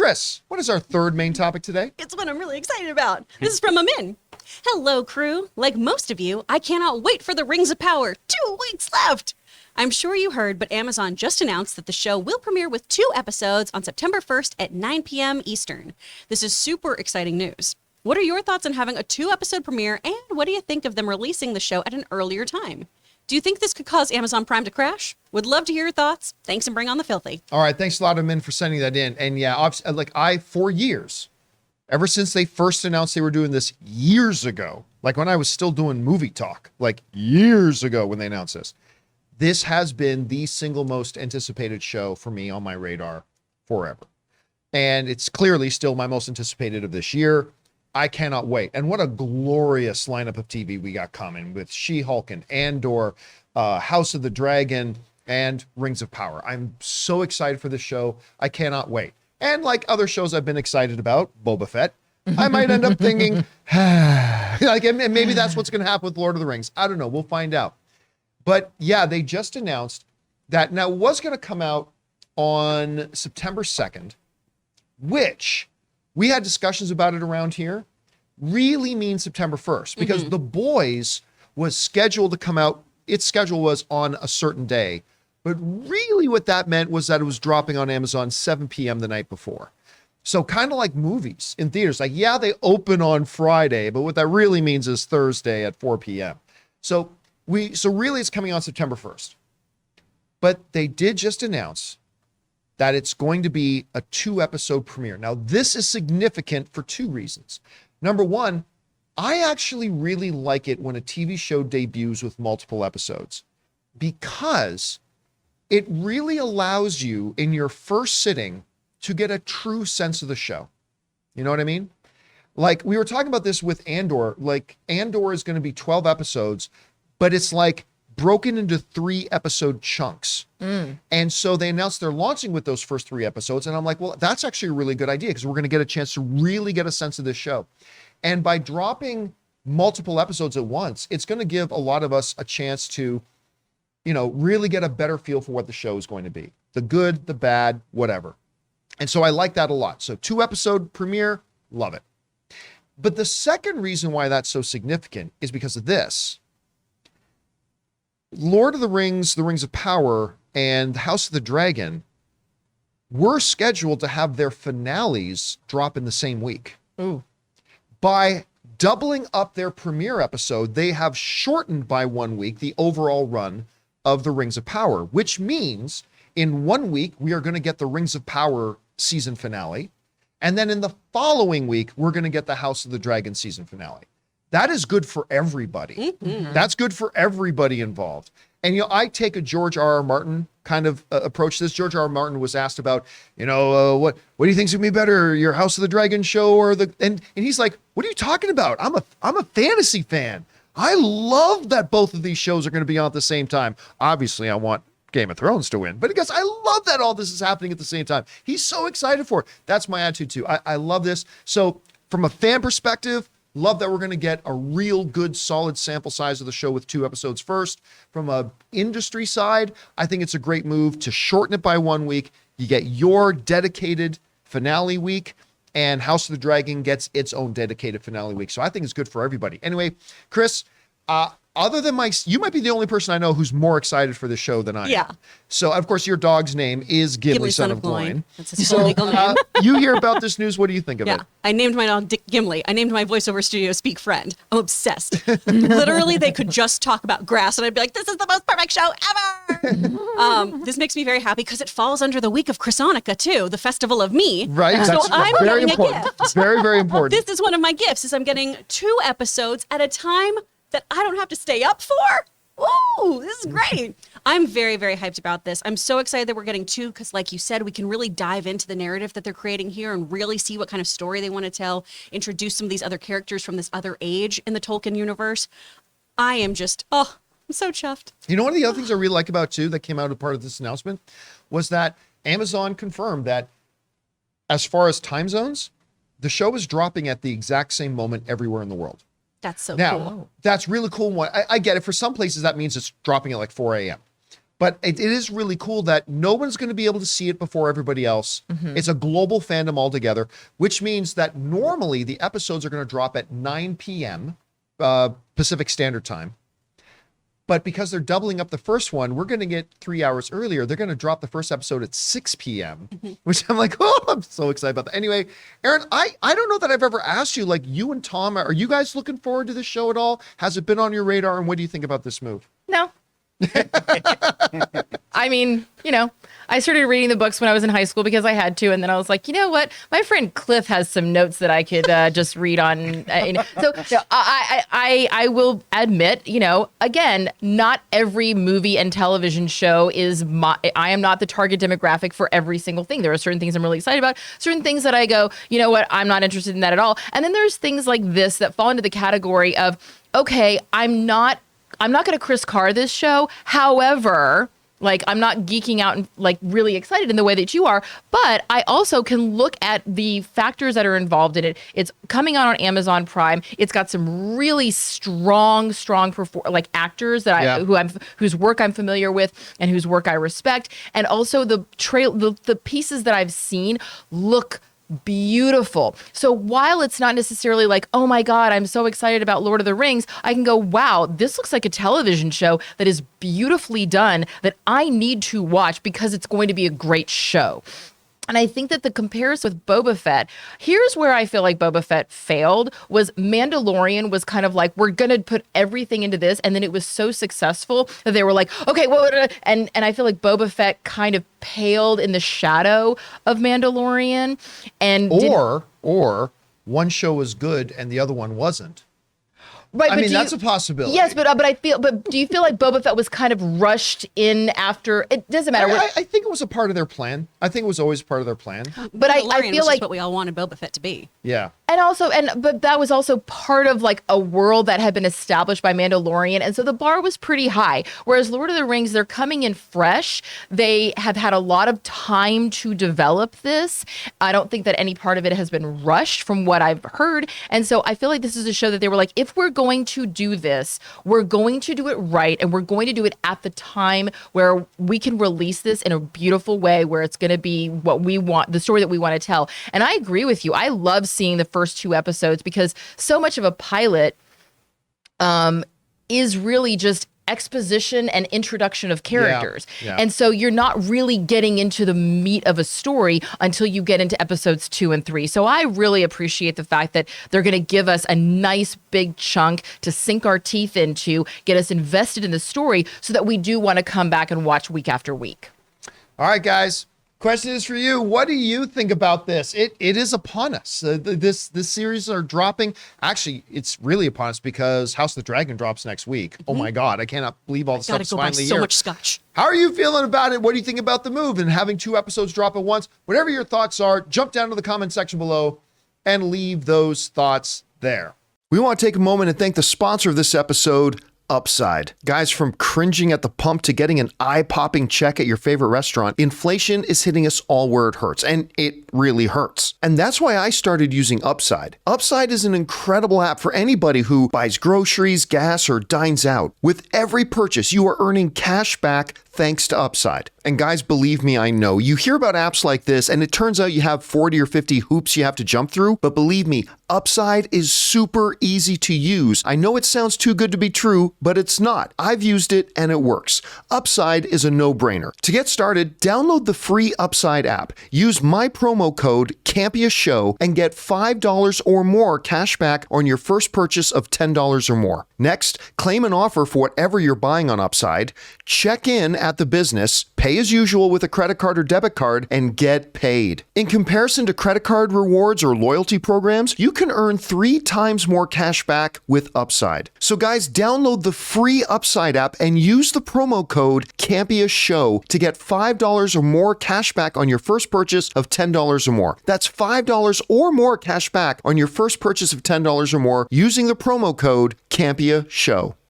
Chris, what is our third main topic today? It's what I'm really excited about. This is from Amin. Hello, crew. Like most of you, I cannot wait for the Rings of Power. 2 weeks left. I'm sure you heard, but Amazon just announced that the show will premiere with 2 episodes on September 1st at 9 p.m. Eastern. This is super exciting news. What are your thoughts on having a 2-episode premiere, and what do you think of them releasing the show at an earlier time? Do you think this could cause Amazon Prime to crash? Would love to hear your thoughts. Thanks, and bring on the filthy. All right, thanks a lot, Min, for sending that in. And yeah, for years, ever since they first announced they were doing this years ago, like when I was still doing movie talk, like years ago when they announced this has been the single most anticipated show for me on my radar forever. And it's clearly still my most anticipated of this year. I cannot wait. And what a glorious lineup of TV we got coming with She-Hulk and Andor, House of the Dragon, and Rings of Power. I'm so excited for this show. I cannot wait. And like other shows I've been excited about, Boba Fett, I might end up thinking, and maybe that's what's going to happen with Lord of the Rings. I don't know. We'll find out. But yeah, they just announced that now it was going to come out on September 2nd, which we had discussions about it around here, really means September 1st, because The Boys was scheduled to come out. Its schedule was on a certain day, but really what that meant was that it was dropping on Amazon 7 p.m. the night before. So kind of like movies in theaters, like, yeah, they open on Friday, but what that really means is Thursday at 4 p.m. So really it's coming on September 1st, but they did just announce that it's going to be a 2-episode premiere. Now, this is significant for 2 reasons. Number one, I actually really like it when a TV show debuts with multiple episodes, because it really allows you in your first sitting to get a true sense of the show. You know what I mean? Like we were talking about this with Andor, like Andor is going to be 12 episodes, but it's like broken into 3-episode chunks. And so they announced they're launching with those first 3 episodes. And I'm like, well, that's actually a really good idea, because we're going to get a chance to really get a sense of this show. And by dropping multiple episodes at once, it's going to give a lot of us a chance to, really get a better feel for what the show is going to be. The good, the bad, whatever. And so I like that a lot. So 2-episode premiere, love it. But the second reason why that's so significant is because of this. Lord of the Rings, The Rings of Power, and House of the Dragon were scheduled to have their finales drop in the same week. Ooh. By doubling up their premiere episode, they have shortened by 1 week the overall run of The Rings of Power, which means in 1 week, we are going to get the Rings of Power season finale. And then in the following week, we're going to get the House of the Dragon season finale. That is good for everybody. That's good for everybody involved. And, I take a George R.R. Martin kind of approach to this. George R.R. Martin was asked about, what do you think's going to be better, your House of the Dragon show or and he's like, what are you talking about? I'm a fantasy fan. I love that both of these shows are going to be on at the same time. Obviously, I want Game of Thrones to win, but he goes, I love that all this is happening at the same time. He's so excited for it. That's my attitude too. I love this. So from a fan perspective, love that we're going to get a real good, solid sample size of the show with 2 episodes first. From a industry side, I think it's a great move to shorten it by 1 week. You get your dedicated finale week, and House of the Dragon gets its own dedicated finale week. So I think it's good for everybody. Anyway, Chris, other than you might be the only person I know who's more excited for the show than I am. So, of course, your dog's name is Gimli, son of Gloin. That's his full legal name. You hear about this news. What do you think of it? I named my dog Gimli. I named my voiceover studio Speak Friend. I'm obsessed. Literally, they could just talk about grass, and I'd be like, this is the most perfect show ever. This makes me very happy because it falls under the week of Chrysonica, too, the festival of me. Right. So That's I'm very getting important. a gift. Very, very important. This is one of my gifts, is I'm getting 2 episodes at a time that I don't have to stay up for. Ooh, this is great. I'm very, very hyped about this. I'm so excited that we're getting 2 because, like you said, we can really dive into the narrative that they're creating here and really see what kind of story they want to tell, introduce some of these other characters from this other age in the Tolkien universe. I am just, I'm so chuffed. One of the other things I really like about, too, that came out as part of this announcement was that Amazon confirmed that as far as time zones, the show is dropping at the exact same moment everywhere in the world. That's so now, cool. That's really cool. I get it. For some places, that means it's dropping at like 4 a.m. But it is really cool that no one's going to be able to see it before everybody else. It's a global fandom altogether, which means that normally the episodes are going to drop at 9 p.m. Pacific Standard Time. But because they're doubling up the first one, we're going to get 3 hours earlier. They're going to drop the first episode at 6 p.m., which I'm like, oh, I'm so excited about that. Anyway, Aaron, I don't know that I've ever asked you, like you and Tom, are you guys looking forward to this show at all? Has it been on your radar? And what do you think about this move? No. I mean, I started reading the books when I was in high school because I had to. And then I was like, you know what? My friend Cliff has some notes that I could just read on. So I will admit, again, not every movie and television show I am not the target demographic for every single thing. There are certain things I'm really excited about, certain things that I go, you know what? I'm not interested in that at all. And then there's things like this that fall into the category of, okay, I'm not going to Chris Carr this show. However, I'm not geeking out and really excited in the way that you are, but I also can look at the factors that are involved in it. It's coming out on Amazon Prime. It's got some really strong actors that whose work I'm familiar with and whose work I respect. And also the pieces that I've seen look beautiful. So while it's not necessarily like, oh my God, I'm so excited about Lord of the Rings, I can go, wow, this looks like a television show that is beautifully done that I need to watch because it's going to be a great show. And I think that the comparison with Boba Fett, here's where I feel like Boba Fett failed, was Mandalorian was kind of like, we're going to put everything into this. And then it was so successful that they were like, okay, well, and I feel like Boba Fett kind of paled in the shadow of Mandalorian. And or one show was good and the other one wasn't. Right, I mean, that's a possibility. Yes, but do you feel like Boba Fett was kind of rushed in after? It doesn't matter. I think it was a part of their plan. I think it was always part of their plan. But I feel like what we all wanted Boba Fett to be. Yeah. But that was also part of a world that had been established by Mandalorian. And so the bar was pretty high. Whereas Lord of the Rings, they're coming in fresh. They have had a lot of time to develop this. I don't think that any part of it has been rushed from what I've heard. And so I feel like this is a show that they were like, if we're going to do this, we're going to do it right. And we're going to do it at the time where we can release this in a beautiful way, where it's going to be what we want, the story that we want to tell. And I agree with you. I love seeing the first 2 episodes because so much of a pilot is really just exposition and introduction of characters. Yeah. And so you're not really getting into the meat of a story until you get into episodes 2 and 3. So I really appreciate the fact that they're going to give us a nice big chunk to sink our teeth into, get us invested in the story so that we do want to come back and watch week after week. All right, guys. Question is for you. What do you think about this? It is upon us. This series are dropping. Actually, it's really upon us because House of the Dragon drops next week. Oh my God, I cannot believe all the stuff is finally here. So much scotch. How are you feeling about it? What do you think about the move and having 2 episodes drop at once? Whatever your thoughts are, jump down to the comment section below and leave those thoughts there. We want to take a moment and thank the sponsor of this episode, Upside. Guys, from cringing at the pump to getting an eye-popping check at your favorite restaurant, inflation is hitting us all where it hurts, and it really hurts. And that's why I started using Upside. Upside is an incredible app for anybody who buys groceries, gas, or dines out. With every purchase, you are earning cash back thanks to Upside. And guys, believe me, I know. You hear about apps like this, and it turns out you have 40 or 50 hoops you have to jump through, but believe me, Upside is super easy to use. I know it sounds too good to be true, but it's not. I've used it, and it works. Upside is a no-brainer. To get started, download the free Upside app. Use my promo code Campea Show and get $5 or more cash back on your first purchase of $10 or more. Next, claim an offer for whatever you're buying on Upside, check in at the business, pay as usual with a credit card or debit card, and get paid. In comparison to credit card rewards or loyalty programs, you can earn 3 times more cash back with Upside. So guys, download the free Upside app and use the promo code Campea Show to get $5 or more cash back on your first purchase of $10 or more. That's $5 or more cash back on your first purchase of $10 or more using the promo code Campea Show.